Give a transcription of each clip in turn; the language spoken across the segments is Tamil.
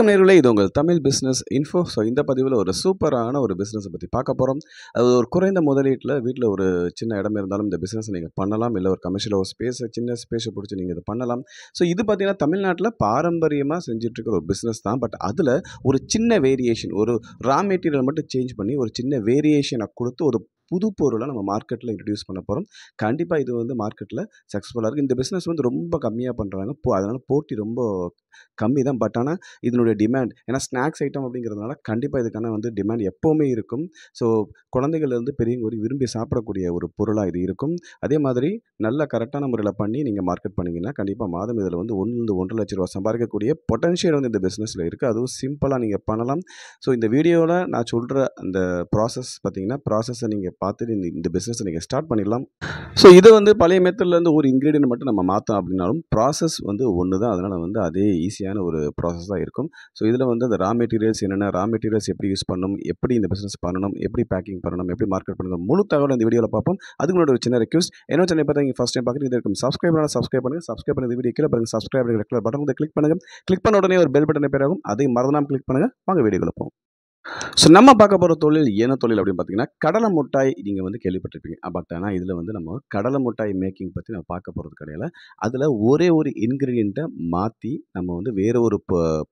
வணக்கம் நேயர்களே, இது உங்கள் தமிழ் பிஸ்னஸ் இன்ஃபோ. ஸோ இந்த பதிவில் ஒரு சூப்பரான ஒரு பிஸ்னஸை பற்றி பார்க்க போகிறோம். அது ஒரு குறைந்த முதலீட்டில் வீட்டில் ஒரு சின்ன இடம் இருந்தாலும் இந்த பிஸ்னஸை நீங்கள் பண்ணலாம். இல்லை ஒரு கமர்ஷியல் ஒரு சின்ன ஸ்பேஸை பிடிச்சி நீங்கள் இதை பண்ணலாம். ஸோ இது பார்த்தீங்கன்னா தமிழ்நாட்டில் பாரம்பரியமாக செஞ்சுட்ருக்கிற ஒரு பிஸ்னஸ் தான். பட் அதில் ஒரு சின்ன வேரியேஷன், ஒரு ரா மெட்டீரியல் மட்டும் சேஞ்ச் பண்ணி ஒரு சின்ன வேரியேஷனை கொடுத்து ஒரு புது பொருளை நம்ம மார்க்கெட்டில் இன்ட்ரடியூஸ் பண்ண போகிறோம். கண்டிப்பாக இது வந்து மார்க்கெட்டில் சக்ஸஸ்ஃபுல்லாக இருக்குது. இந்த பிஸ்னஸ் வந்து ரொம்ப கம்மியாக பண்ணுறாங்க. அதனால் போட்டி ரொம்ப கம்மி தான். பட் ஆனால் இதனுடைய டிமாண்ட், ஏன்னா ஸ்நாக்ஸ் ஐட்டம் அப்படிங்கிறதுனால கண்டிப்பாக இதுக்கான வந்து டிமாண்ட் எப்போவுமே இருக்கும். ஸோ குழந்தைகள்லேருந்து பெரியவங்க வரைக்கும் விரும்பி சாப்பிடக்கூடிய ஒரு பொருளாக இது இருக்கும். அதே மாதிரி நல்ல கரெக்டான முறையில் பண்ணி நீங்கள் மார்க்கெட் பண்ணிங்கன்னா கண்டிப்பாக மாதம் இதில் வந்து 1 1.5 லட்ச ரூபா சம்பாதிக்கக்கூடிய பொட்டன்ஷியல் வந்து இந்த பிஸ்னஸில் இருக்குது. அதுவும் சிம்பிளாக நீங்கள் பண்ணலாம். ஸோ இந்த வீடியோவில் நான் சொல்கிற அந்த ப்ராசஸ் பார்த்தீங்கன்னா, ப்ராசஸை நீங்கள் பார்த்துட்டு இந்த பிஸ்னஸை நீங்கள் ஸ்டார்ட் பண்ணிடலாம். ஸோ இது வந்து பழைய மெத்தட்லேருந்து ஒரு இன்க்ரீடியன்ட் மட்டும் நம்ம மாற்றோம் அப்படின்னாலும் ப்ராசஸ் வந்து ஒன்று தான். அதனால் வந்து அதே ஈஸியான ஒரு ப்ராசஸ் தான் இருக்கும். ஸோ இதில் வந்து அந்த ரா மெட்டீரியல்ஸ் என்னென்ன, ரா மெட்டீரியல்ஸ் எப்படி யூஸ் பண்ணணும், எப்படி இந்த பிஸ்னஸ் பண்ணணும், எப்படி பேக்கிங் பண்ணணும், எப்படி மார்க்கெட் பண்ணணும், முழு தகவல் இந்த வீடியோவில் பார்ப்போம். அதுக்கு முன்னாடி ஒரு சின்ன ரெக்வஸ்ட், என்னோட சேனல் பார்த்தா நீங்கள் ஃபஸ்ட் டைம் பார்க்குறது இது இருக்கும். சப்ஸ்கிரைப் பண்ணுங்கள். சப்ஸ்கிரைப் பண்ணி இந்த வீடியோ கீழே பாருங்கள். சப்ஸ்கிரைப் பட்டன் வந்து கிளிக் பண்ணுங்கள். கிளிக் பண்ண உடனே ஒரு பெல் பட்டன் பேராகும். அதையும் மறந்துடாமல் கிளிக் பண்ணுங்கள். வாங்க வீடியோக்குள்ள போவோம். ஸோ நம்ம பார்க்க போகிற தொழில் என்ன தொழில் அப்படின்னு பார்த்தீங்கன்னா, கடலை மிட்டாய். நீங்கள் வந்து கேள்விப்பட்டிருப்பீங்க. பட் ஆனால் இதில் வந்து நம்ம கடலை மிட்டாய் மேக்கிங் பற்றி நம்ம பார்க்க போகிறது கிடையாது. அதில் ஒரே ஒரு இன்க்ரீடியண்ட்டை மாற்றி நம்ம வந்து வேறு ஒரு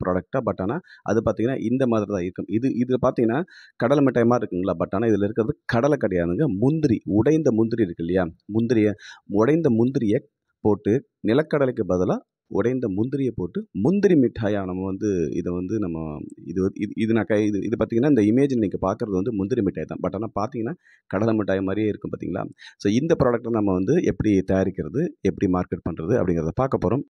ப்ராடக்டாக, பட் ஆனால் அது பார்த்தீங்கன்னா இந்த மாதிரி தான் இருக்கும். இதில் பார்த்தீங்கன்னா கடலை மிட்டாய் மாதிரி இருக்குங்களா, பட் ஆனால் இதில் இருக்கிறது கடலை கிடையாதுங்க, முந்திரி. உடைந்த முந்திரி இருக்கு இல்லையா, உடைந்த முந்திரியை போட்டு, நிலக்கடலைக்கு பதிலாக உடைந்த முந்திரியை போட்டு முந்திரி மிட்டாயா நம்ம வந்து இதை வந்து நம்ம இது இது இது நான் இது பார்த்தீங்கன்னா இந்த இமேஜ் நீங்கள் பார்க்குறது வந்து முந்திரி மிட்டாய் தான். பட் ஆனால் பார்த்தீங்கன்னா கடலை மிட்டாய் மாதிரியே இருக்கும் பார்த்தீங்களா. ஸோ இந்த ப்ராடக்ட்டை நம்ம வந்து எப்படி தயாரிக்கிறது, எப்படி மார்க்கெட் பண்ணுறது அப்படிங்கிறத பார்க்க போகிறோம்.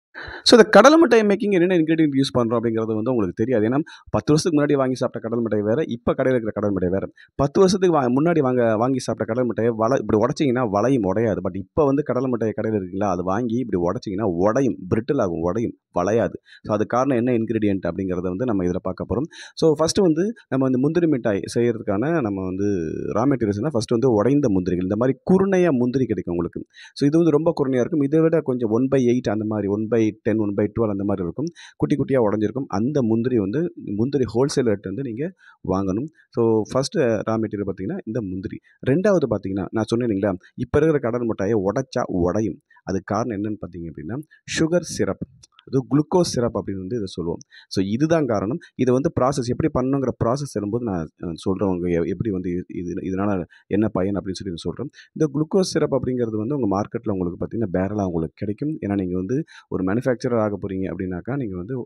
ஸோ இந்த கடலை மிட்டாய் மேக்கிங் என்னென்ன இன்க்ரீடியன்ட் யூஸ் பண்ணுறோம் அப்படிங்கிறது வந்து உங்களுக்கு தெரியாது. ஏன்னா 10 வருஷத்துக்கு முன்னாடி வாங்கி சாப்பிட்ட கடலை மிட்டாய் வேறு, இப்போ கடையில் இருக்கிற கடலை மிட்டாய் வேறு. 10 வருஷத்துக்கு முன்னாடி வாங்கி சாப்பிட்ட கடலை மிட்டாயை இப்படி உடச்சிங்கன்னா வளையும், உடையாது. பட் இப்போ வந்து கடலை மிட்டாய் கடையில் இருக்குங்களா, அது வாங்கி இப்படி உடச்சிங்கன்னா உடையும், பிரிட்டில் ஆகும், உடையும், வளையாது. ஸோ அது காரணம் என்ன இன்க்ரீடியன்ட் அப்படிங்கிறத வந்து நம்ம இதில் பார்க்க போகிறோம். ஸோ ஃபஸ்ட்டு வந்து நம்ம வந்து முந்திரி மிட்டாய் செய்கிறதுக்கான நம்ம வந்து ரா மெட்டீரியல்ஸ்னால் ஃபஸ்ட்டு வந்து உடைந்த முந்திரிகள். இந்த மாதிரி குருணையாக முந்திரி கிடைக்கும் உங்களுக்கு. ஸோ இது வந்து ரொம்ப குருணையாக இருக்கும். இதை விட கொஞ்சம் 1/8 அந்த மாதிரி 1/10 1/12 அந்த மாதிரி இருக்கும். குட்டி குட்டியாக உடஞ்சிருக்கும். அந்த முந்திரி ஹோல்சேலர்கிட்ட வந்து நீங்கள் வாங்கணும். ஸோ ஃபஸ்ட்டு ரா மெட்டீரியல் பார்த்தீங்கன்னா இந்த முந்திரி. ரெண்டாவது பார்த்தீங்கன்னா, நான் சொன்னேன் இல்லைங்களா, இப்போ இருக்கிற கடலை மிட்டாயை உடைச்சா உடையும். அதுக்கு காரணம் என்னென்னு பார்த்தீங்க அப்படின்னா, சுகர் சிரப், அது குளுக்கோஸ் சிரப் அப்படின்னு வந்து இதை சொல்லுவோம். ஸோ இதுதான் காரணம். இதை வந்து ப்ராசஸ் எப்படி பண்ணணுங்கிற ப்ராசஸ் வரும்போது நான் சொல்கிறேன். எப்படி வந்து இதனால் என்ன பயன் அப்படின்னு சொல்லி சொல்கிறேன். இந்த குளுக்கோஸ் சிரப் அப்படிங்கிறது வந்து உங்கள் மார்க்கெட்டில் உங்களுக்கு பார்த்தீங்கன்னா பேரலாக உங்களுக்கு கிடைக்கும். ஏன்னா நீங்கள் வந்து ஒரு மேனுஃபேக்சரர் ஆக போகிறீங்க அப்படின்னாக்கா நீங்கள் வந்து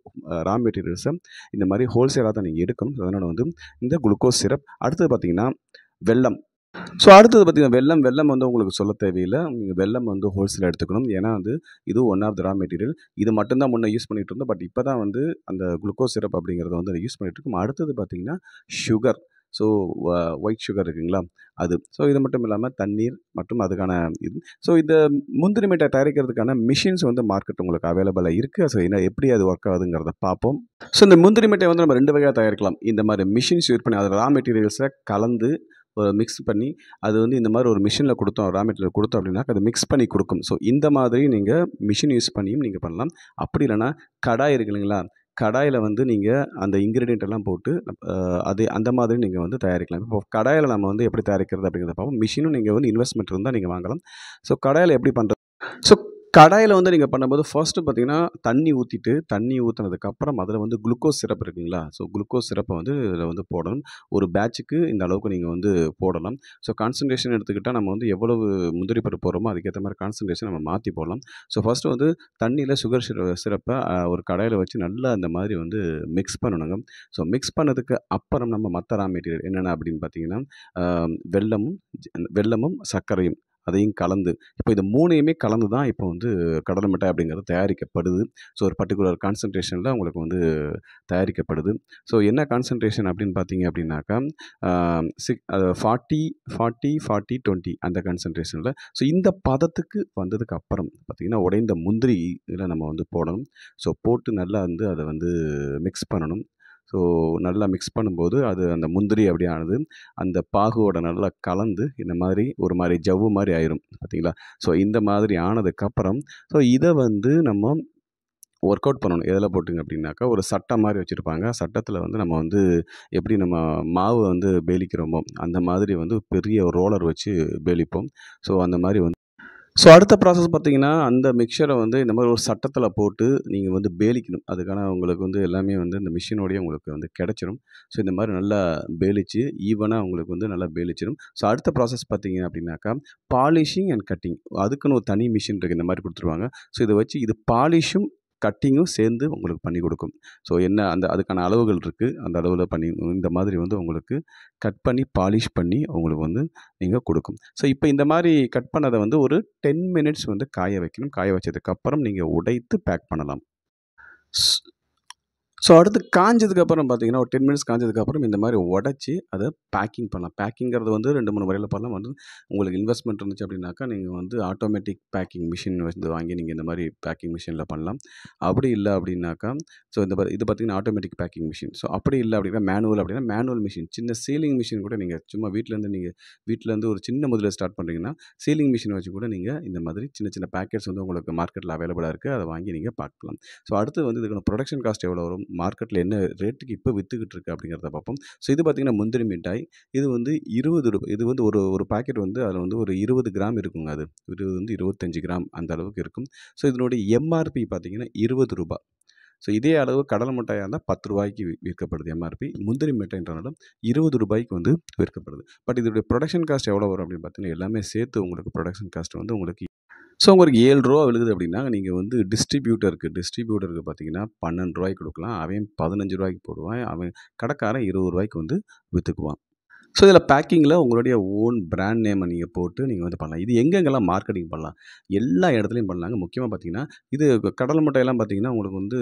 ரா மெட்டீரியல்ஸை இந்த மாதிரி ஹோல்சேலாக தான் நீங்கள் எடுக்கணும். அதனால் வந்து இந்த குளுக்கோஸ் சிரப். அடுத்தது பார்த்தீங்கன்னா வெல்லம். ஸோ அடுத்தது பார்த்தீங்கன்னா வெல்லம் வந்து உங்களுக்கு சொல்ல தேவையில்லை. நீங்கள் வெல்லம் வந்து ஹோல்சேல் எடுத்துக்கணும். ஏன்னா வந்து இது one of the raw material. இது மட்டும்தான் முன்னே யூஸ் பண்ணிகிட்டு இருந்தோம். பட் இப்போ தான் வந்து அந்த குளுக்கோஸ் சிரப் அப்படிங்கிறத வந்து யூஸ் பண்ணிகிட்டு இருக்கோம். அடுத்தது பார்த்தீங்கன்னா சுகர். ஸோ ஒயிட் சுகர் இருக்குங்களா, அது. ஸோ இது மட்டும் இல்லாமல் தண்ணீர் மற்றும் அதுக்கான இது. ஸோ இந்த முந்திரி மிட்டாய் தயாரிக்கிறதுக்கான மிஷின்ஸ் வந்து மார்க்கெட் உங்களுக்கு அவைலபிளாக இருக்குது. ஸோ எப்படி அது ஒர்க் ஆகுதுங்கிறத பார்ப்போம். ஸோ இந்த முந்திரி மிட்டாய் வந்து நம்ம 2 வகையாக தயாரிக்கலாம். இந்த மாதிரி மிஷின்ஸ் யூஸ் பண்ணி அதில் ரா மெட்டீரியல்ஸை கலந்து மிக்ஸ் பண்ணி அது வந்து இந்த மாதிரி ஒரு மிஷினில் கொடுத்தோம், ரா மெட்டீரியல் கொடுத்தோம் அப்படின்னா அது மிக்ஸ் பண்ணி கொடுக்கும். ஸோ இந்த மாதிரி நீங்கள் மிஷின் யூஸ் பண்ணியும் நீங்கள் பண்ணலாம். அப்படி இல்லைனா கடாய் இருக்கு இல்லைங்களா, கடாயில் வந்து நீங்கள் அந்த இன்க்ரீடியன்ட் எல்லாம் போட்டு அந்த மாதிரி நீங்கள் வந்து தயாரிக்கலாம். இப்போ கடாயில் நம்ம வந்து எப்படி தயாரிக்கிறது அப்படிங்கிறத பார்ப்போம். மிஷினும் நீங்கள் வந்து இன்வெஸ்ட்மெண்ட் இருந்தால் நீங்கள் வாங்கலாம். ஸோ கடாயில் எப்படி பண்ணுறது? ஸோ கடாயில் வந்து நீங்கள் பண்ணும்போது ஃபர்ஸ்ட்டு பார்த்தீங்கன்னா தண்ணி ஊற்றினதுக்கப்புறம் அதில் வந்து குளுக்கோஸ் சிரப் இருக்குங்களா, ஸோ குளுக்கோஸ் சிரப்பை வந்து இதில் வந்து போடணும். ஒரு பேட்சுக்கு இந்த அளவுக்கு நீங்கள் வந்து போடலாம். ஸோ கான்சன்ட்ரேஷன் எடுத்துக்கிட்டால் நம்ம வந்து எவ்வளவு முந்திரி பருப்பு போடுறோமோ அதுக்கேற்ற மாதிரி கான்சன்ட்ரேஷன் நம்ம மாற்றி போடலாம். ஸோ ஃபஸ்ட்டு வந்து தண்ணியில் சுகர் சிரப்பை ஒரு கடாயில் வச்சு நல்லா அந்த மாதிரி வந்து மிக்ஸ் பண்ணணுங்க. ஸோ மிக்ஸ் பண்ணதுக்கு அப்புறம் நம்ம மற்ற ரா மெட்டீரியல் என்னென்ன அப்படின்னு பார்த்தீங்கன்னா, வெல்லமும் சர்க்கரையும் அதையும் கலந்து, இப்போ இது 3யுமே கலந்து தான் இப்போ வந்து கடலை மிட்டாய் அப்படிங்கிறது தயாரிக்கப்படுது. ஸோ ஒரு பர்டிகுலர் கான்சன்ட்ரேஷனில் உங்களுக்கு வந்து தயாரிக்கப்படுது. ஸோ என்ன கான்சன்ட்ரேஷன் அப்படின்னு பார்த்தீங்க அப்படின்னாக்கா 40 40 40 20 அந்த கான்சன்ட்ரேஷனில். ஸோ இந்த பதத்துக்கு வந்ததுக்கு அப்புறம் பார்த்தீங்கன்னா உடைந்த முந்திரி இதில் நம்ம வந்து போடணும். ஸோ போட்டு நல்லா வந்து அதை வந்து மிக்ஸ் பண்ணணும். ஸோ நல்லா மிக்ஸ் பண்ணும்போது அது அந்த முந்திரி அப்படியே ஆனது அந்த பாகுவோட நல்லா கலந்து இந்த மாதிரி ஒரு மாதிரி ஜவ்வு மாதிரி ஆயிரும் பார்த்தீங்களா. ஸோ இந்த மாதிரி ஆனதுக்கப்புறம் ஸோ இதை வந்து நம்ம ஒர்க் அவுட் பண்ணணும். எதில போட்டுங்க அப்படின்னாக்கா, ஒரு சட்டை மாரி வச்சிருப்பாங்க. சட்டத்தில வந்து நம்ம வந்து எப்படி நம்ம மாவு வந்து பேலிக்கிறோமோ, அந்த மாதிரி வந்து பெரிய ரோலர் வச்சு பேலிப்போம். ஸோ அந்த மாரி வந்து ஸோ அடுத்த ப்ராசஸ் பார்த்தீங்கன்னா, அந்த மிக்ஸ்சர வந்து இந்த மாரி ஒரு சட்டத்தில போட்டு நீங்க வந்து பேலிக்கணும். அதுக்கான உங்களுக்கு வந்து எல்லாமே வந்து இந்த மிஷினோடயே உங்களுக்கு வந்து கிடைச்சிரும். ஸோ இந்த மாரி நல்லா பேலிச்சு, ஈவனா உங்களுக்கு வந்து நல்லா பேலிச்சிரும். ஸோ அடுத்த ப்ராசஸ் பார்த்தீங்க அப்படின்னாக்கா, பாலிஷிங் அண்ட் கட்டிங். அதுக்குன்னு ஒரு தனி மிஷின் இருக்கு. இந்த மாரி குடுத்துருவாங்க. ஸோ இத வச்சு இது பாலிஷும், கட்டிங்கும் சேர்ந்து உங்களுக்கு பண்ணி குடுக்கும். ஸோ என்ன அந்த அதுக்கான அளவுகள் இருக்கு. அந்த அளவுல பண்ணி இந்த மாதிரி வந்து உங்களுக்கு கட் பண்ணி, பாலிஷ் பண்ணி உங்களுக்கு வந்து நீங்க குடுக்கும். ஸோ இப்ப இந்த மாரி கட் பண்ணத வந்து ஒரு 10 மினிட்ஸ் வந்து காய வைக்கணும். காய வச்சதுக்கப்புறம் நீங்க உடைத்து பேக் பண்ணலாம். ஸ் ஸோ அடுத்து காஞ்சதுக்கப்புறம் பார்த்தீங்கன்னா, ஒரு 10 மினிட்ஸ் காஞ்சதுக்கப்புறம் இந்த மாரி உடைச்சு அத பேக்கிங் பண்ணலாம். பேக்கிங்கிறது வந்து 2, 3 முறையில பண்ணலாம். வந்து உங்களுக்கு இன்வெஸ்ட்மென்ட் இருந்துச்சு அப்படின்னாக்கா, நீங்க வந்து ஆட்டோமேட்டிக் பேக்கிங் மிஷின் வந்து வாங்கி நீங்க இந்த மாரி பேக்கிங் மிஷின்ல பண்ணலாம். அப்படி இல்ல அப்படின்னாக்கா, ஸோ இது பார்த்தீங்கன்னா ஆட்டோமேட்டிக் பேக்கிங் மிஷின். ஸோ அப்படி இல்ல அப்படின்னா மேனுவல் மிஷின். சின்ன சீலிங் மிஷின் கூட நீங்க சும்மா வீட்லருந்து ஒரு சின்ன முதல்ல ஸ்டார்ட் பண்றீங்கன்னா, சீலிங் மிஷின் வச்சு கூட நீங்க இந்த மாதிரி சின்ன சின்ன பேக்கெட்ஸ் வந்து உங்களுக்கு மார்க்கெட்ல அவைலபிளா இருக்கு. அத வாங்கி நீங்க பேக் பண்ணலாம். ஸோ அடுத்து வந்து இதுக்கான புரொடக்ஷன் காஸ்ட் எவ்வளோ வரும்? மார்க்கெட்ல என்ன ரேட்டுக்கு இப்ப வித்துக்கிட்டு இருக்கு அப்படிங்கிறத பார்ப்போம். ஸோ இது பார்த்தீங்கன்னா முந்திரி மிட்டாய். இது வந்து ரூ. 20 இது வந்து ஒரு ஒரு பாக்கெட் வந்து அதில வந்து ஒரு 20 கிராம் இருக்குங்க அது. இது வந்து 25 கிராம் அந்த அளவுக்கு இருக்கும். ஸோ இதனுடைய எம்.ஆர்.பி பார்த்தீங்கன்னா ரூ. 20. ஸோ இதே அளவு கடலை மிட்டாயா இருந்தா ரூ. 10க்கு விற்கப்படுது எம்.ஆர்.பி. முந்திரி மிட்டாய்ன்றனால ரூ. 20க்கு வந்து விற்கப்படுது. பட் இதோடைய புரொடக்ஷன் காஸ்ட் எவ்வளோ வரும் அப்படின்னு பார்த்தீங்கன்னா, எல்லாமே சேர்த்து உங்களுக்கு புரொடக்ஷன் காஸ்ட் வந்து உங்களுக்கு ஸோ உங்களுக்கு ரூ. 7 விழுகுது அப்படின்னா, நீங்க வந்து டிஸ்ட்ரிபியூட்டருக்கு பார்த்தீங்கன்னா, ரூ. 12 குடுக்கலாம். அவன் ரூ. 15க்கு போடுவான். அவன் கடைக்காரன் ரூ. 20க்கு வந்து வித்துக்குவான். ஸோ இதில பேக்கிங்கில உங்களுடைய ஓன் பிராண்ட் நேம நீங்க போட்டு நீங்க வந்து பண்ணலாம். இது எங்கெங்கெல்லாம் மார்க்கெட்டிங் பண்ணலாம்? எல்லா இடத்துலயும் பண்ணலாங்க. முக்கியமா பார்த்தீங்கன்னா, இது கடல மிட்டாய்லாம் பார்த்தீங்கன்னா, உங்களுக்கு வந்து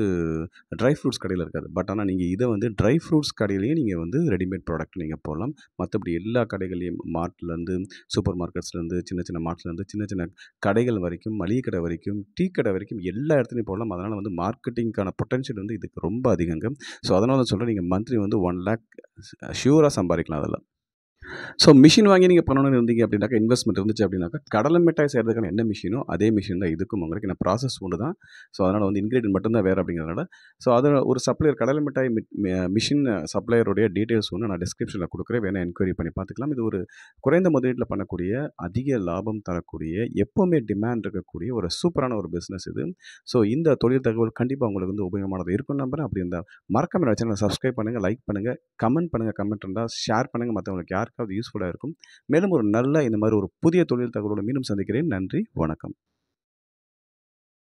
ட்ரை ஃப்ரூட்ஸ் கடையில இருக்காது. பட் ஆனா நீங்க இத வந்து ட்ரை ஃப்ரூட்ஸ் கடையிலேயே நீங்க வந்து ரெடிமேட் ப்ராடக்ட் நீங்க போடலாம். மத்தபடி எல்லா கடைகள்லயும் மார்ட்லருந்து, சூப்பர் மார்க்கெட்ஸ்லேருந்து, சின்ன சின்ன மார்ட்ஸ்லேருந்து, சின்ன சின்ன கடைகள் வரைக்கும், மளிகை கடை வரைக்கும், டீ கடை வரைக்கும் எல்லா இடத்துலயும் போடலாம். அதனால வந்து மார்க்கெட்டிங்க்கான பொட்டன்ஷியல் வந்து இதுக்கு ரொம்ப அதிகங்க. ஸோ அதனால தான் சொல்றேன், நீங்க மந்த்லி வந்து 1,00,000 ஷூரா சம்பாரிக்கலாம் அதுல. ஸோ மிஷின் வாங்கி நீங்க பண்ணணும்னு இருந்தீங்க அப்படின்னாக்கா, இன்வெஸ்ட்மென்ட் இருந்துச்சு அப்படின்னாக்கா, கடலை மிட்டாய் செய்றதுக்கான என்ன மிஷினோ, அதே மிஷின் தான் இதுக்கும் உங்களுக்கு. ஏன்னா ப்ராசஸ் ஒண்ணு தான். ஸோ அதனால வந்து இன்கிரீடியன்ட் மட்டும் தான் வேற அப்படிங்கிறதுனால, ஸோ அது ஒரு சப்ளையர் கடலை மிட்டாய் மிஷின் சப்ளையருடைய டீட்டெயில்ஸ் ஒண்ணு நான் டிஸ்கிரிப்ஷன்ல குடுக்குறேன். வேணா என்கொயரி பண்ணி பார்த்துக்கலாம். இது ஒரு குறைந்த முதலீட்ல பண்ணக்கூடிய, அதிக லாபம் தரக்கூடிய, எப்பவுமே டிமாண்ட் இருக்கக்கூடிய ஒரு சூப்பரான ஒரு பிசினஸ் இது. ஸோ இந்த தொழில் தகவல் கண்டிப்பா உங்களுக்கு வந்து உபயோகமானதா இருக்கும்னு நம்புறேன். அப்படி இருந்தா மறக்காம என்னோட சேனல சப்ஸ்கிரைப் பண்ணுங்க, லைக் பண்ணுங்க, கமெண்ட் பண்ணுங்க. கமெண்ட் இருந்தா ஷேர் பண்ணுங்க. மத்தவங்களுக்கு யாருக்காவது யூஸ்ஃபுல்லா இருக்கும். மேலும் ஒரு நல்ல இந்த மாரி ஒரு புதிய தொழில் தகவலோடு மீண்டும் சந்திக்கிறேன். நன்றி, வணக்கம்.